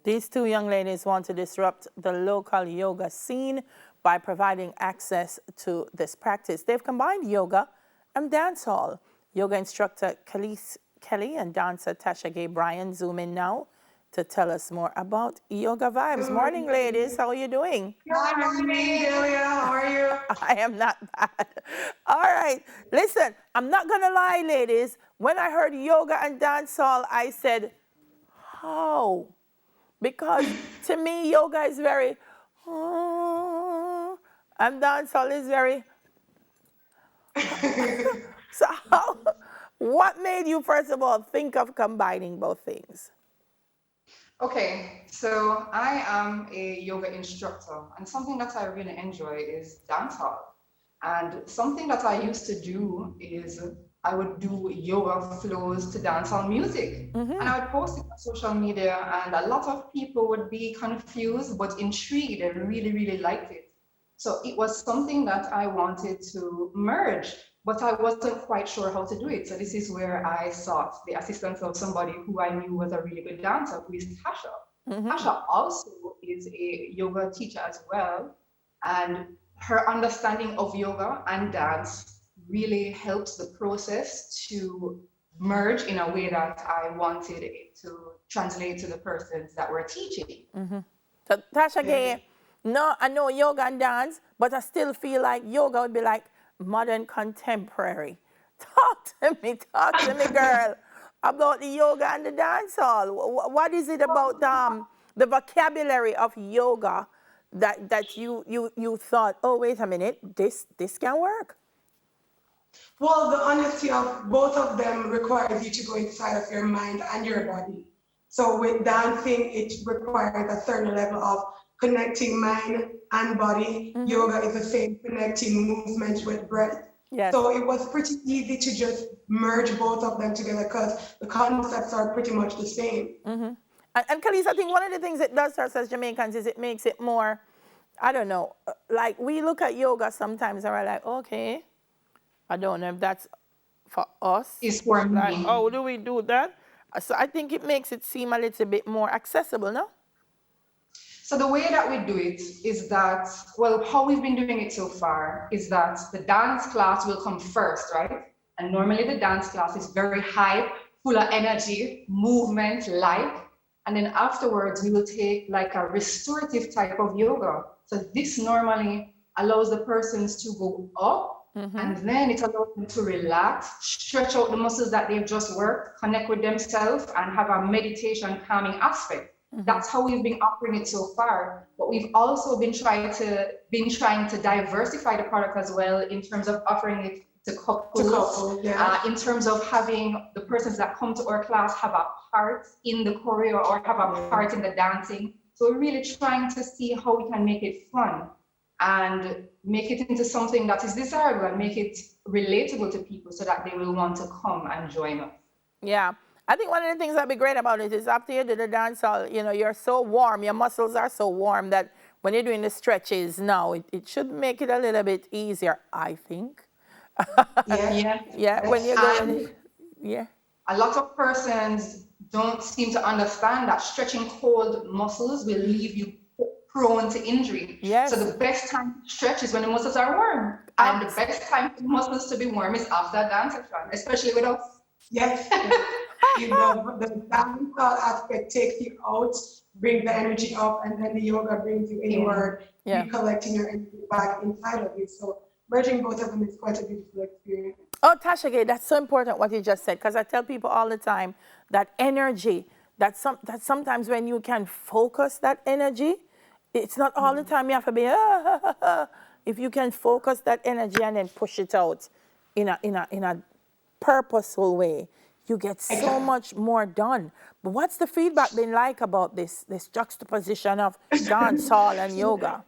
These two young ladies want to disrupt the local yoga scene by providing access to this practice. They've combined yoga and dancehall. Yoga instructor Kalisse Kelly and dancer Tasha-Gay Bryan zoom in now to tell us more about yoga vibes. Morning, ladies. How are you doing? Good morning, Delia. How are you? I am not bad. All right. Listen, I'm not going to lie, ladies. When I heard yoga and dancehall, I said, how? Because to me, yoga is very, and dancehall is very, so how, what made you, first of all, think of combining both things? Okay, so I am a yoga instructor, and something that I really enjoy is dancehall. And something that I used to do is I would do yoga flows to dancehall music. And I would post it on social media, and a lot of people would be confused but intrigued and really, really liked it. So it was something that I wanted to merge, but I wasn't quite sure how to do it. So this is where I sought the assistance of somebody who I knew was a really good dancer, who is Tasha. Tasha also is a yoga teacher as well, and her understanding of yoga and dance really helps the process to merge in a way that I wanted it to translate to the persons that we're teaching. So Tasha Gay, no, I know yoga and dance, but I still feel like yoga would be like modern contemporary. Talk to me, girl, about the yoga and the dancehall. What is it about the vocabulary of yoga that you thought, oh wait a minute, this can work? Well, the honesty of both of them requires you to go inside of your mind and your body. So with dancing, it requires a certain level of connecting mind and body. Yoga is the same, connecting movement with breath. Yes. So it was pretty easy to just merge both of them together because the concepts are pretty much the same. And Kalisse, I think one of the things it does for us as Jamaicans is it makes it more, I don't know, like we look at yoga sometimes and we're like, okay, I don't know if that's for us. Is for me. Like, how do we do that? So I think it makes it seem a little bit more accessible, no? So the way that we do it is that, well, how we've been doing it so far is that the dance class will come first, right? And normally the dance class is very high, full of energy, movement, life. And then afterwards, we will take like a restorative type of yoga. So this normally allows the persons to go up, and then it allows them to relax, stretch out the muscles that they've just worked, connect with themselves, and have a meditation calming aspect. That's how we've been offering it so far. But we've also been trying to diversify the product as well in terms of offering it to couples, in terms of having the persons that come to our class have a part in the choreo or have a part in the dancing. So we're really trying to see how we can make it fun and make it into something that is desirable and make it relatable to people so that they will want to come and join us. Yeah. I think one of the things that'd be great about it is after you do the dancehall, you know, you're so warm, your muscles are so warm that when you're doing the stretches now, it should make it a little bit easier, I think. Yeah, when you're going, a lot of persons don't seem to understand that stretching cold muscles will leave you prone to injury. Yes. So the best time to stretch is when the muscles are warm. And the best time for muscles to be warm is after a dance session, especially with us. Yes. The dancehall aspect takes you out, brings the energy up, and then the yoga brings you inward, recollecting your energy back inside of you. So merging both of them is quite a beautiful experience. Oh, Tasha-Gay, that's so important what you just said, because I tell people all the time that energy, that sometimes when you can focus that energy, it's not all the time you have to be, if you can focus that energy and then push it out in a purposeful way, you get so much more done. But what's the feedback been like about this juxtaposition of dancehall and yoga?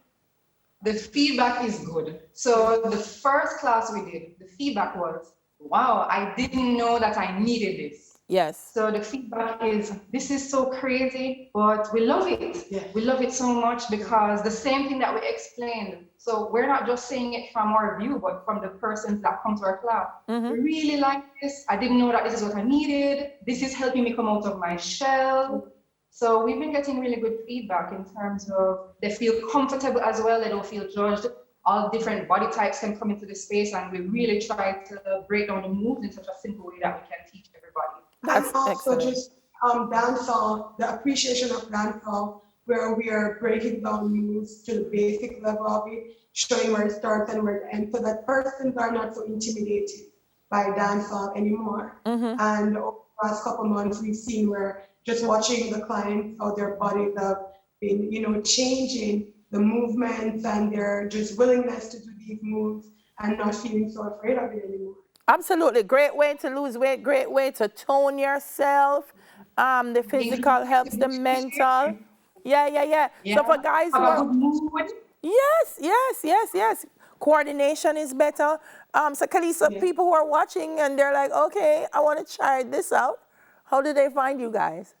The feedback is good. So the first class we did, the feedback was, wow, I didn't know that I needed this. Yes. So the feedback is, this is so crazy, but we love it. Yeah. We love it so much because the same thing that we explained. So we're not just saying it from our view, but from the persons that come to our class. We really like this. I didn't know that this is what I needed. This is helping me come out of my shell. So we've been getting really good feedback in terms of they feel comfortable as well. They don't feel judged. All different body types can come into the space, and we really try to break down the moves in such a simple way that we can teach everybody. That's and also excellent. just dancehall, the appreciation of dancehall, where we are breaking down moves to the basic level of it, showing where it starts and where it ends, so that persons are not so intimidated by dancehall anymore. And over the last couple months, we've seen where just watching the clients, how their bodies have been, changing the movements and their just willingness to do these moves and not feeling so afraid of it anymore. Absolutely. Great way to lose weight, great way to tone yourself. The physical helps the mental. Yeah. So for guys who Have a are, good mood. yes. Coordination is better. So Kalisse, people who are watching and they're like, okay, I want to try this out. How do they find you guys?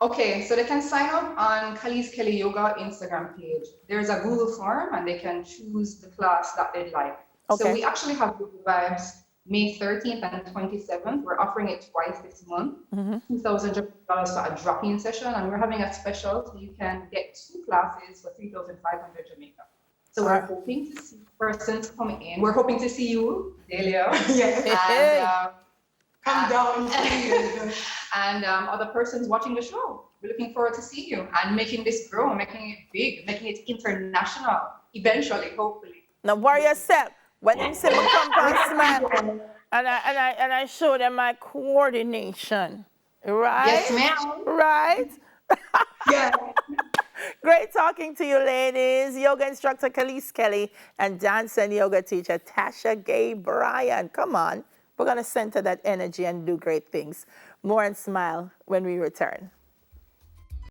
Okay, so they can sign up on Kalisse Kelly Yoga Instagram page. There's a Google form and they can choose the class that they'd like. Okay. So we actually have Good Vibes May 13th and 27th. We're offering it twice this month, $2,000 for a drop-in session, and we're having a special so you can get 2 classes for 3,500 Jamaica. So we're hoping to see persons come in. We're hoping to see you, Delia. Yes. And, Come down, please. and other persons watching the show. We're looking forward to see you and making this grow, making it big, making it international, eventually, hopefully. Now worry yourself. When them see me come and smile, and I show them my coordination, right? Yes, ma'am. Right? Yeah. Great talking to you, ladies. Yoga instructor Kalisse Kelly and dance and yoga teacher Tasha-Gay Bryan. Come on. We're going to center that energy and do great things. More and smile when we return.